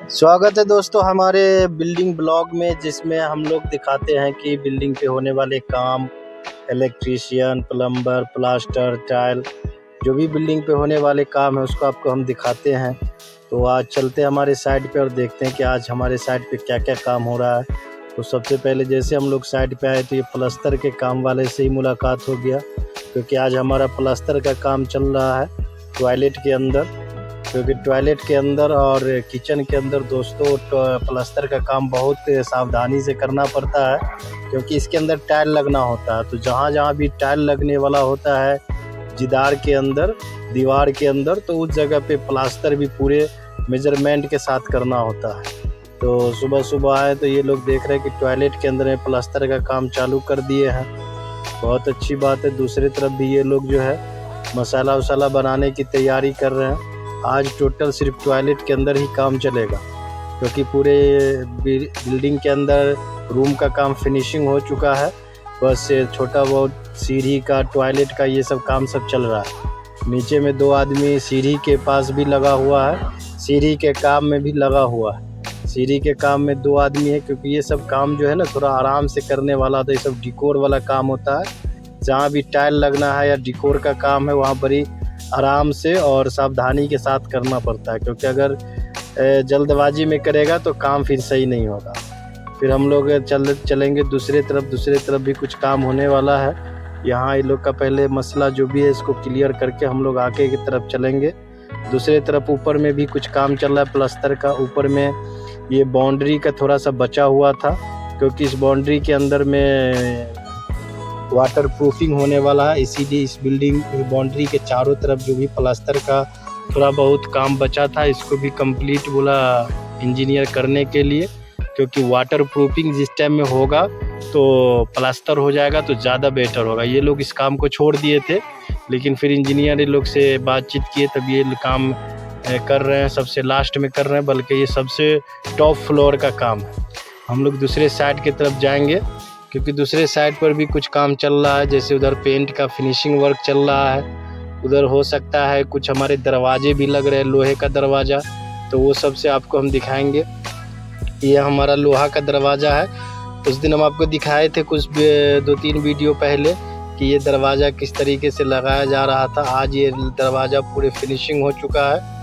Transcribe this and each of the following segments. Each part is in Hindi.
स्वागत है दोस्तों हमारे बिल्डिंग ब्लॉग में, जिसमें हम लोग दिखाते हैं कि बिल्डिंग पे होने वाले काम, इलेक्ट्रीशियन, प्लम्बर, प्लास्टर, टाइल, जो भी बिल्डिंग पे होने वाले काम है उसको आपको हम दिखाते हैं। तो आज चलते हैं हमारे साइट पे और देखते हैं कि आज हमारे साइट पे क्या क्या काम हो रहा है। तो सबसे पहले जैसे हम लोग साइट पे आए तो ये प्लास्टर के काम वाले से ही मुलाकात हो गया, क्योंकि आज हमारा प्लास्टर का काम चल रहा है टॉयलेट के अंदर। क्योंकि टॉयलेट के अंदर और किचन के अंदर दोस्तों प्लास्टर का काम बहुत सावधानी से करना पड़ता है, क्योंकि इसके अंदर टाइल लगना होता है। तो जहाँ जहाँ भी टाइल लगने वाला होता है जिदार के अंदर, दीवार के अंदर, तो उस जगह पे प्लास्टर भी पूरे मेजरमेंट के साथ करना होता है। तो सुबह सुबह आए तो ये लोग देख रहे हैं कि टॉयलेट के अंदर में प्लास्टर का काम चालू कर दिए हैं। बहुत अच्छी बात है। दूसरी तरफ भी ये लोग जो है मसाला वसाला बनाने की तैयारी कर रहे हैं। आज टोटल सिर्फ टॉयलेट के अंदर ही काम चलेगा, क्योंकि पूरे बिल्डिंग के अंदर रूम का काम फिनिशिंग हो चुका है। बस छोटा बहुत सीढ़ी का, टॉयलेट का, ये सब काम सब चल रहा है। नीचे में 2 आदमी सीढ़ी के पास भी लगा हुआ है, सीढ़ी के काम में भी लगा हुआ है। सीढ़ी के काम में 2 आदमी है, क्योंकि ये सब काम जो है ना थोड़ा आराम से करने वाला होता है। ये सब डिकोर वाला काम होता है। जहाँ भी टाइल लगना है या डिकोर का काम है वहाँ बड़ी आराम से और सावधानी के साथ करना पड़ता है, क्योंकि अगर जल्दबाजी में करेगा तो काम फिर सही नहीं होगा। फिर हम लोग चलेंगे दूसरी तरफ भी कुछ काम होने वाला है। यहाँ ये लोग का पहले मसला जो भी है इसको क्लियर करके हम लोग आगे की तरफ चलेंगे। दूसरी तरफ ऊपर में भी कुछ काम चल रहा है प्लास्टर का। ऊपर में ये बाउंड्री का थोड़ा सा बचा हुआ था, क्योंकि इस बाउंड्री के अंदर में वाटर प्रूफिंग होने वाला है, इसीलिए इस बिल्डिंग बाउंड्री के चारों तरफ जो भी प्लास्टर का थोड़ा बहुत काम बचा था इसको भी कंप्लीट बोला इंजीनियर करने के लिए, क्योंकि वाटर प्रूफिंग जिस टाइम में होगा तो प्लास्टर हो जाएगा तो ज़्यादा बेटर होगा। ये लोग इस काम को छोड़ दिए थे, लेकिन फिर इंजीनियर लोग से बातचीत किए तब ये काम कर रहे हैं। सबसे लास्ट में कर रहे हैं, बल्कि ये सबसे टॉप फ्लोर का काम है। हम लोग दूसरे साइड की तरफ जाएंगे, क्योंकि दूसरे साइड पर भी कुछ काम चल रहा है। जैसे उधर पेंट का फिनिशिंग वर्क चल रहा है, उधर हो सकता है कुछ हमारे दरवाजे भी लग रहे हैं, लोहे का दरवाज़ा, तो वो सब से आपको हम दिखाएंगे। ये हमारा लोहा का दरवाज़ा है। उस दिन हम आपको दिखाए थे कुछ 2-3 वीडियो पहले कि ये दरवाज़ा किस तरीके से लगाया जा रहा था। आज ये दरवाज़ा पूरे फिनिशिंग हो चुका है।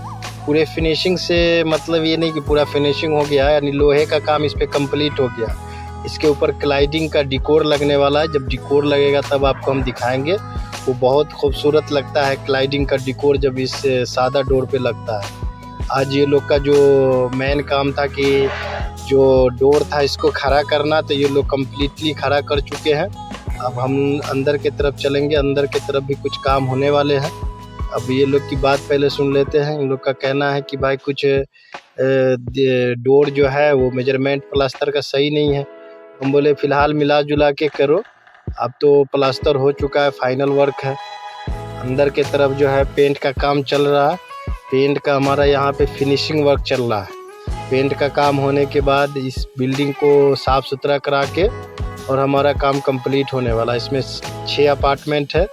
पूरे फिनिशिंग से मतलब ये नहीं कि पूरा फिनिशिंग हो गया है, यानी लोहे का काम इस पर कम्प्लीट हो गया। इसके ऊपर क्लाइडिंग का डिकोर लगने वाला है। जब डिकोर लगेगा तब आपको हम दिखाएंगे। वो बहुत खूबसूरत लगता है क्लाइडिंग का डिकोर जब इस सादा डोर पे लगता है। आज ये लोग का जो मेन काम था कि जो डोर था इसको खड़ा करना, तो ये लोग कम्प्लीटली खड़ा कर चुके हैं। अब हम अंदर की तरफ चलेंगे। अंदर की तरफ भी कुछ काम होने वाले हैं। अब ये लोग की बात पहले सुन लेते हैं। इन लोग का कहना है कि भाई कुछ डोर जो है वो मेजरमेंट प्लास्टर का सही नहीं है। हम बोले फ़िलहाल मिला जुला के करो, अब तो प्लास्टर हो चुका है, फाइनल वर्क है। अंदर के तरफ जो है पेंट का काम चल रहा है। पेंट का हमारा यहाँ पे फिनिशिंग वर्क चल रहा है। पेंट का काम होने के बाद इस बिल्डिंग को साफ़ सुथरा करा के और हमारा काम कंप्लीट होने वाला है। इसमें 6 अपार्टमेंट है,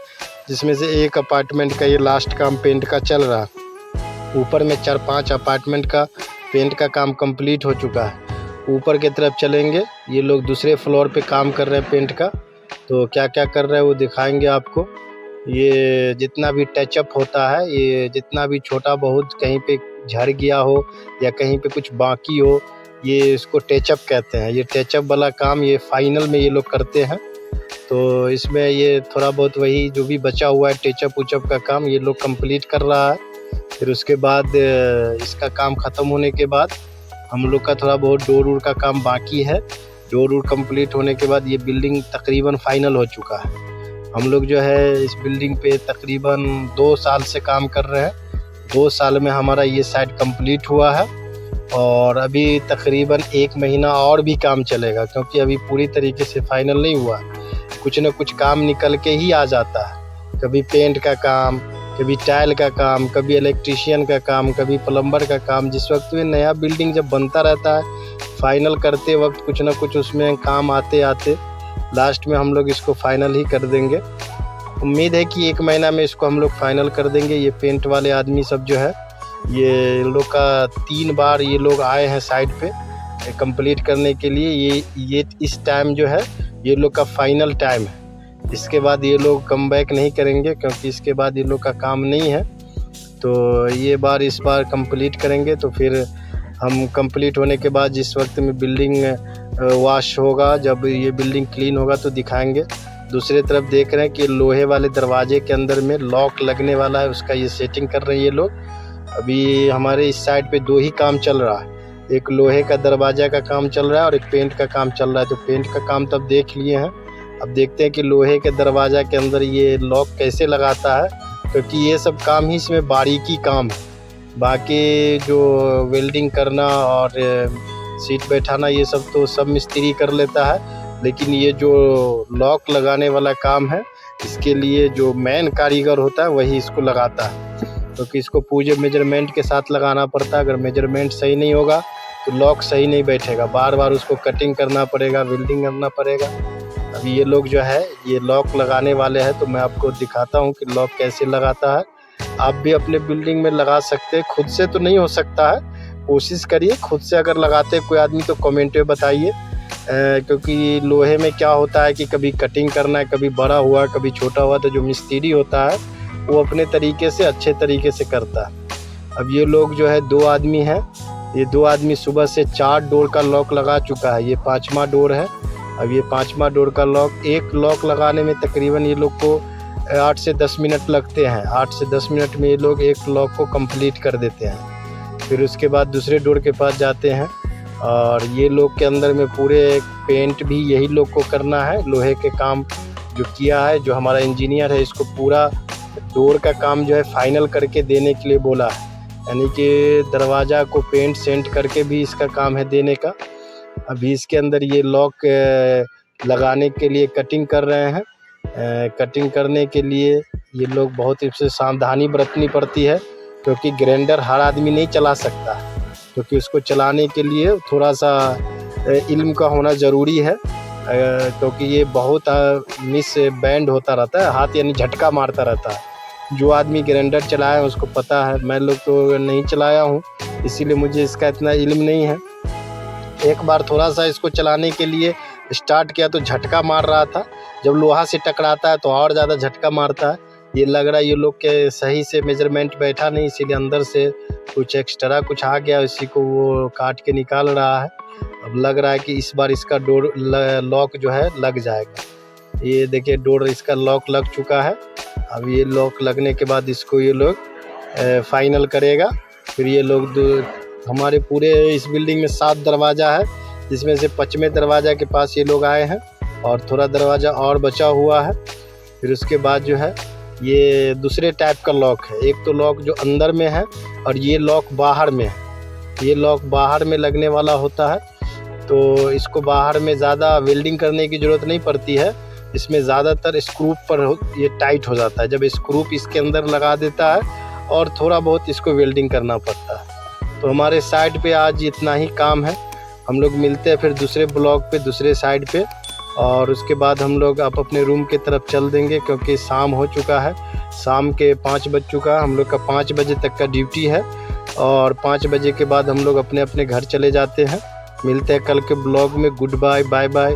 जिसमें से एक अपार्टमेंट का ये लास्ट काम पेंट का चल रहा है। ऊपर में 4-5 अपार्टमेंट का पेंट का काम कंप्लीट हो चुका है। ऊपर की तरफ चलेंगे। ये लोग दूसरे फ्लोर पे काम कर रहे हैं पेंट का, तो क्या क्या कर रहे हैं वो दिखाएंगे आपको। ये जितना भी टचअप होता है, ये जितना भी छोटा बहुत कहीं पे झड़ गया हो या कहीं पे कुछ बाकी हो, ये इसको टचअप कहते हैं। ये टचअप वाला काम ये फाइनल में ये लोग करते हैं। तो इसमें ये थोड़ा बहुत वही जो भी बचा हुआ है टचअप उचअप का काम ये लोग कंप्लीट कर रहा है। फिर उसके बाद इसका काम ख़त्म होने के बाद हम लोग का थोड़ा बहुत डोर वोर का काम बाकी है। डोर वोर कंप्लीट होने के बाद ये बिल्डिंग तकरीबन फाइनल हो चुका है। हम लोग जो है इस बिल्डिंग पे तकरीबन 2 साल से काम कर रहे हैं। 2 साल में हमारा ये साइट कंप्लीट हुआ है और अभी तकरीबन 1 महीना और भी काम चलेगा, क्योंकि अभी पूरी तरीके से फाइनल नहीं हुआ। कुछ न कुछ काम निकल के ही आ जाता है। कभी पेंट का काम, कभी टाइल का काम, कभी इलेक्ट्रीशियन का काम, कभी प्लम्बर का काम। जिस वक्त में नया बिल्डिंग जब बनता रहता है, फाइनल करते वक्त कुछ ना कुछ उसमें काम आते आते लास्ट में हम लोग इसको फाइनल ही कर देंगे। उम्मीद है कि 1 महीना में इसको हम लोग फाइनल कर देंगे। ये पेंट वाले आदमी सब जो है ये लोग का 3 बार ये लोग आए हैं साइट पे कंप्लीट करने के लिए। ये इस टाइम जो है ये लोग का फाइनल टाइम है। इसके बाद ये लोग कम बैक नहीं करेंगे, क्योंकि इसके बाद ये लोग का काम नहीं है। तो ये इस बार कंप्लीट करेंगे। तो फिर हम कंप्लीट होने के बाद जिस वक्त में बिल्डिंग वॉश होगा, जब ये बिल्डिंग क्लीन होगा तो दिखाएंगे। दूसरी तरफ देख रहे हैं कि लोहे वाले दरवाजे के अंदर में लॉक लगने वाला है, उसका ये सेटिंग कर रहे हैं ये लोग। अभी हमारे इस साइड पे 2 ही काम चल रहा है, एक लोहे का दरवाजा का काम चल रहा है और एक पेंट का काम चल रहा है। तो पेंट का काम तब देख लिए हैं, अब देखते हैं कि लोहे के दरवाजा के अंदर ये लॉक कैसे लगाता है, क्योंकि ये सब काम ही इसमें बारीकी काम है। बाकी जो वेल्डिंग करना और सीट बैठाना ये सब तो सब मिस्त्री कर लेता है, लेकिन ये जो लॉक लगाने वाला काम है इसके लिए जो मेन कारीगर होता है वही इसको लगाता है, क्योंकि इसको पूरे मेजरमेंट के साथ लगाना पड़ता है। अगर मेजरमेंट सही नहीं होगा तो लॉक सही नहीं बैठेगा, बार बार उसको कटिंग करना पड़ेगा, वेल्डिंग करना पड़ेगा। अभी ये लोग जो है ये लॉक लगाने वाले हैं, तो मैं आपको दिखाता हूँ कि लॉक कैसे लगाता है। आप भी अपने बिल्डिंग में लगा सकते हैं, खुद से तो नहीं हो सकता है, कोशिश करिए खुद से अगर लगाते कोई आदमी तो कमेंट में बताइए। क्योंकि लोहे में क्या होता है कि कभी कटिंग करना है, कभी बड़ा हुआ, कभी छोटा हुआ, तो जो मिस्त्री होता है वो अपने तरीके से अच्छे तरीके से करता है। अब ये लोग जो है 2 आदमी हैं, ये 2 आदमी सुबह से 4 डोर का लॉक लगा चुका है, ये 5वां डोर है। अब ये 5वां डोर का लॉक, एक लॉक लगाने में तकरीबन ये लोग को 8 से 10 मिनट लगते हैं। 8 से 10 मिनट में ये लोग एक लॉक को कंप्लीट कर देते हैं। फिर उसके बाद दूसरे डोर के पास जाते हैं और ये लोग के अंदर में पूरे पेंट भी यही लोग को करना है। लोहे के काम जो किया है, जो हमारा इंजीनियर है, इसको पूरा डोर का काम जो है फाइनल करके देने के लिए बोला है, यानी कि दरवाज़ा को पेंट सेंट करके भी इसका काम है देने का। अभी इसके अंदर ये लॉक लगाने के लिए कटिंग कर रहे हैं। कटिंग करने के लिए ये लोग बहुत ही सावधानी बरतनी पड़ती है, क्योंकि ग्राइंडर हर आदमी नहीं चला सकता, क्योंकि उसको चलाने के लिए थोड़ा सा इल्म का होना ज़रूरी है, क्योंकि ये बहुत मिस बैंड होता रहता है, हाथ यानी झटका मारता रहता है। जो आदमी ग्राइंडर चलाया है उसको पता है, मैं लोग तो नहीं चलाया हूँ, इसीलिए मुझे इसका इतना इल्म नहीं है। एक बार थोड़ा सा इसको चलाने के लिए स्टार्ट किया तो झटका मार रहा था, जब लोहा से टकराता है तो और ज़्यादा झटका मारता है। ये लग रहा है ये लोग के सही से मेजरमेंट बैठा नहीं, इसीलिए अंदर से कुछ एक्स्ट्रा कुछ आ गया, इसी को वो काट के निकाल रहा है। अब लग रहा है कि इस बार इसका डोर लॉक जो है लग जाएगा। ये देखिए डोर इसका लॉक लग चुका है। अब ये लॉक लगने के बाद इसको ये लोग फाइनल करेगा। फिर ये लोग हमारे पूरे इस बिल्डिंग में 7 दरवाज़ा है, जिसमें से 5वें दरवाज़ा के पास ये लोग आए हैं और थोड़ा दरवाज़ा और बचा हुआ है। फिर उसके बाद जो है ये दूसरे टाइप का लॉक है, एक तो लॉक जो अंदर में है और ये लॉक बाहर में है। ये लॉक बाहर में लगने वाला होता है, तो इसको बाहर में ज़्यादा वेल्डिंग करने की ज़रूरत नहीं पड़ती है, इसमें ज़्यादातर स्क्रू पर ये टाइट हो जाता है। जब स्क्रू इसके अंदर लगा देता है और थोड़ा बहुत इसको वेल्डिंग करना पड़ता है। तो हमारे साइड पे आज इतना ही काम है, हम लोग मिलते हैं फिर दूसरे ब्लॉक पे, दूसरे साइड पे, और उसके बाद हम लोग आप अपने रूम की तरफ चल देंगे, क्योंकि शाम हो चुका है, शाम के 5 बज चुका है। हम लोग का 5 बजे तक का ड्यूटी है और 5 बजे के बाद हम लोग अपने अपने घर चले जाते हैं। मिलते हैं कल के ब्लॉग में। Goodbye, bye bye.